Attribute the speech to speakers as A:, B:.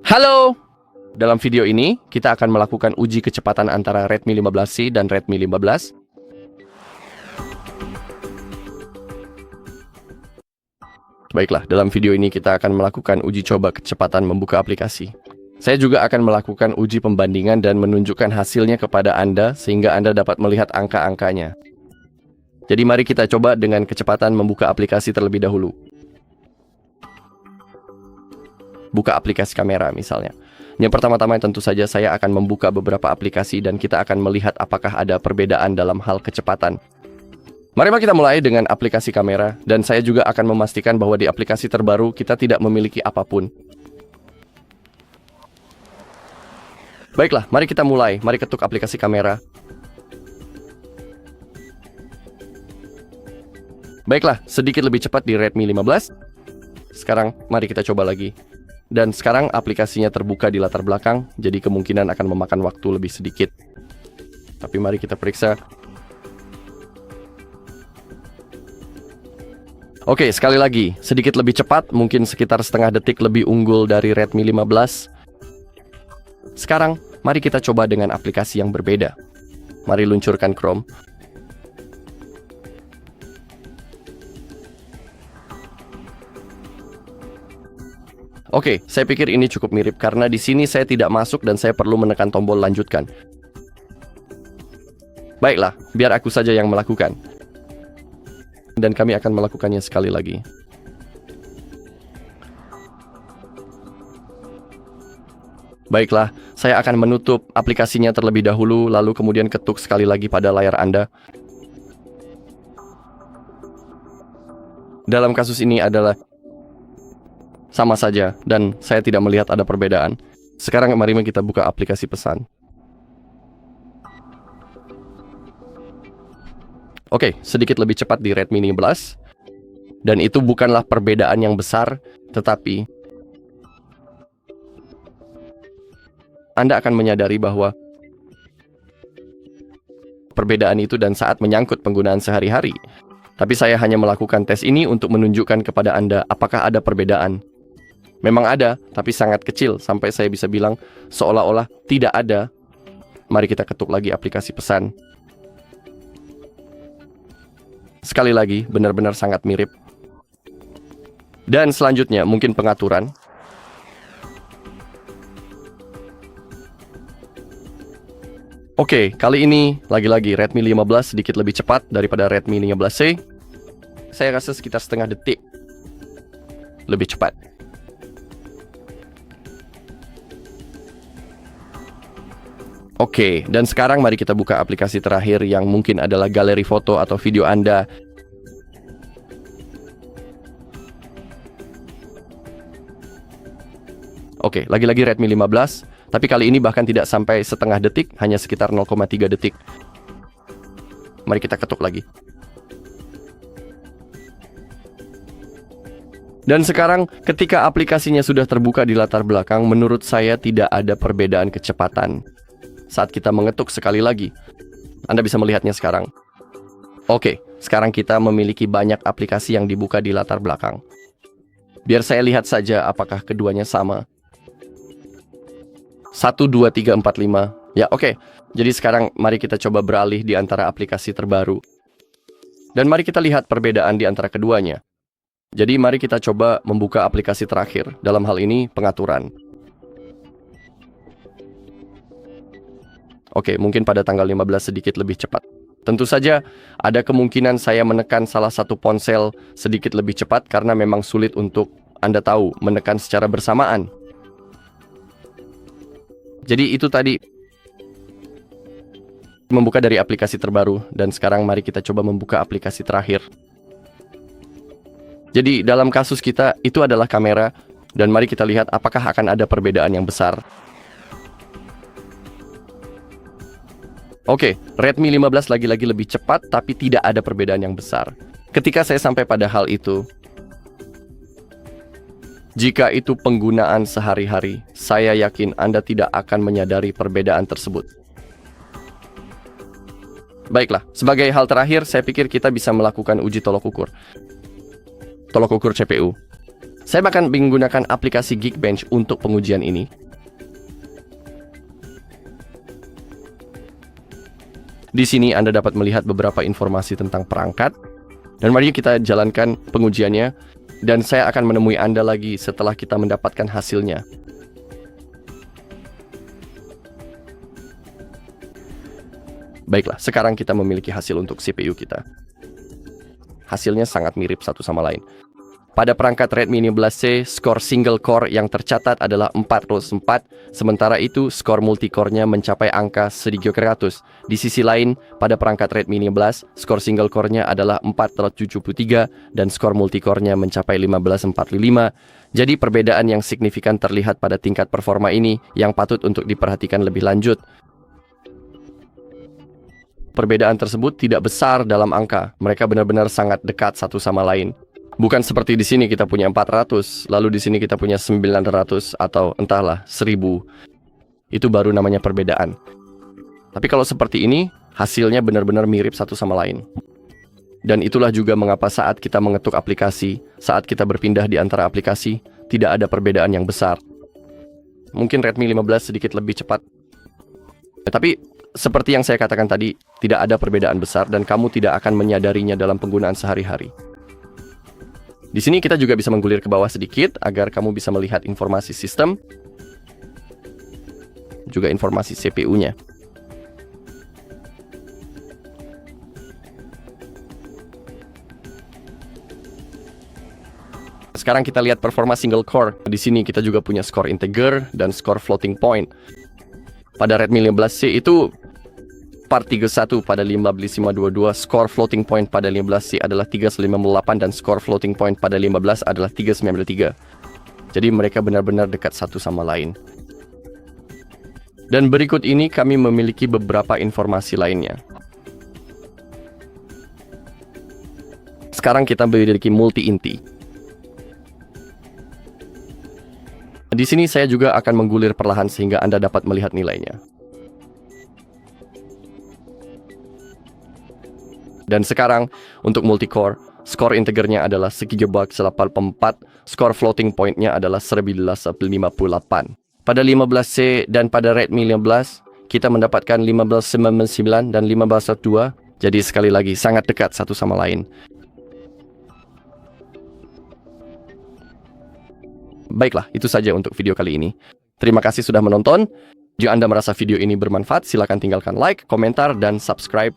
A: Halo! Dalam video ini, kita akan melakukan uji kecepatan antara Redmi 15C dan Redmi 15. Baiklah, dalam video ini kita akan melakukan uji coba kecepatan membuka aplikasi. Saya juga akan melakukan uji pembandingan dan menunjukkan hasilnya kepada Anda sehingga Anda dapat melihat angka-angkanya. Jadi mari kita coba dengan kecepatan membuka aplikasi terlebih dahulu. Buka aplikasi kamera misalnya. Yang pertama-tama tentu saja saya akan membuka beberapa aplikasi dan kita akan melihat apakah ada perbedaan dalam hal kecepatan. Mari kita mulai dengan aplikasi kamera dan saya juga akan memastikan bahwa di aplikasi terbaru kita tidak memiliki apapun. Baiklah, mari kita mulai. Mari ketuk aplikasi kamera. Baiklah, sedikit lebih cepat di Redmi 15. Sekarang mari kita coba lagi. Dan sekarang aplikasinya terbuka di latar belakang, jadi kemungkinan akan memakan waktu lebih sedikit. Tapi mari kita periksa. Oke, sekali lagi, sedikit lebih cepat, mungkin sekitar setengah detik lebih unggul dari Redmi 15. Sekarang, mari kita coba dengan aplikasi yang berbeda. Mari luncurkan Chrome. Oke, saya pikir ini cukup mirip karena di sini saya tidak masuk dan saya perlu menekan tombol lanjutkan. Baiklah, biar aku saja yang melakukan. Dan kami akan melakukannya sekali lagi. Baiklah, saya akan menutup aplikasinya terlebih dahulu, lalu kemudian ketuk sekali lagi pada layar Anda. Dalam kasus ini adalah sama saja, dan saya tidak melihat ada perbedaan. Sekarang mari kita buka aplikasi pesan. Oke, sedikit lebih cepat di Redmi 15. Dan itu bukanlah perbedaan yang besar, tetapi Anda akan menyadari bahwa perbedaan itu dan saat menyangkut penggunaan sehari-hari. Tapi saya hanya melakukan tes ini untuk menunjukkan kepada Anda apakah ada perbedaan. Memang ada, tapi sangat kecil sampai saya bisa bilang seolah-olah tidak ada. Mari kita ketuk lagi aplikasi pesan. Sekali lagi, benar-benar sangat mirip. Dan selanjutnya, mungkin pengaturan. Oke, kali ini lagi-lagi Redmi 15 sedikit lebih cepat daripada Redmi 15C. Saya rasa sekitar setengah detik lebih cepat. Oke, dan sekarang mari kita buka aplikasi terakhir yang mungkin adalah galeri foto atau video Anda. Oke, lagi-lagi Redmi 15, tapi kali ini bahkan tidak sampai setengah detik, hanya sekitar 0,3 detik. Mari kita ketuk lagi. Dan sekarang, ketika aplikasinya sudah terbuka di latar belakang, menurut saya tidak ada perbedaan kecepatan. Saat kita mengetuk sekali lagi, Anda bisa melihatnya sekarang. Oke, sekarang kita memiliki banyak aplikasi yang dibuka di latar belakang. Biar saya lihat saja apakah keduanya sama. 1, 2, 3, 4, 5. Ya, oke. Jadi sekarang mari kita coba beralih di antara aplikasi terbaru. Dan mari kita lihat perbedaan di antara keduanya. Jadi mari kita coba membuka aplikasi terakhir. Dalam hal ini, pengaturan. Oke, mungkin pada tanggal 15 sedikit lebih cepat. Tentu saja, ada kemungkinan saya menekan salah satu ponsel sedikit lebih cepat karena memang sulit untuk Anda tahu, menekan secara bersamaan. Jadi itu tadi membuka dari aplikasi terbaru, dan sekarang mari kita coba membuka aplikasi terakhir. Jadi dalam kasus kita, itu adalah kamera, dan mari kita lihat apakah akan ada perbedaan yang besar. Oke, Redmi 15 lagi-lagi lebih cepat, tapi tidak ada perbedaan yang besar. Ketika saya sampai pada hal itu, jika itu penggunaan sehari-hari, saya yakin Anda tidak akan menyadari perbedaan tersebut. Baiklah, sebagai hal terakhir, saya pikir kita bisa melakukan uji tolok ukur. Tolok ukur CPU. Saya akan menggunakan aplikasi Geekbench untuk pengujian ini. Di sini Anda dapat melihat beberapa informasi tentang perangkat. Dan mari kita jalankan pengujiannya. Dan saya akan menemui Anda lagi setelah kita mendapatkan hasilnya. Baiklah, sekarang kita memiliki hasil untuk CPU kita. Hasilnya sangat mirip satu sama lain. Pada perangkat Redmi 15C, skor single core yang tercatat adalah 404, sementara itu skor multicore-nya mencapai angka 1300. Di sisi lain, pada perangkat Redmi 15, skor single core-nya adalah 473 dan skor multicore-nya mencapai 1545. Jadi perbedaan yang signifikan terlihat pada tingkat performa ini yang patut untuk diperhatikan lebih lanjut. Perbedaan tersebut tidak besar dalam angka, mereka benar-benar sangat dekat satu sama lain. Bukan seperti di sini kita punya 400, lalu di sini kita punya 900 atau entahlah 1000. Itu baru namanya perbedaan. Tapi kalau seperti ini, hasilnya benar-benar mirip satu sama lain. Dan itulah juga mengapa saat kita mengetuk aplikasi, saat kita berpindah di antara aplikasi, tidak ada perbedaan yang besar. Mungkin Redmi 15 sedikit lebih cepat. Tapi seperti yang saya katakan tadi, tidak ada perbedaan besar dan kamu tidak akan menyadarinya dalam penggunaan sehari-hari. Di sini kita juga bisa menggulir ke bawah sedikit agar kamu bisa melihat informasi sistem, juga informasi CPU-nya. Sekarang kita lihat performa single core. Di sini kita juga punya skor integer dan skor floating point. Pada Redmi 15C itu part 31 pada 15522, skor floating point pada 15C adalah 358 dan skor floating point pada 15 adalah 393. Jadi mereka benar-benar dekat satu sama lain. Dan berikut ini kami memiliki beberapa informasi lainnya. Sekarang kita memiliki multi-inti. Di sini saya juga akan menggulir perlahan sehingga Anda dapat melihat nilainya. Dan sekarang, untuk multicore, skor integernya adalah 1384, skor floating point-nya adalah 1158. Pada 15C dan pada Redmi 15, kita mendapatkan 1599 dan 1512, jadi sekali lagi sangat dekat satu sama lain. Baiklah, itu saja untuk video kali ini. Terima kasih sudah menonton. Jika Anda merasa video ini bermanfaat, silakan tinggalkan like, komentar, dan subscribe.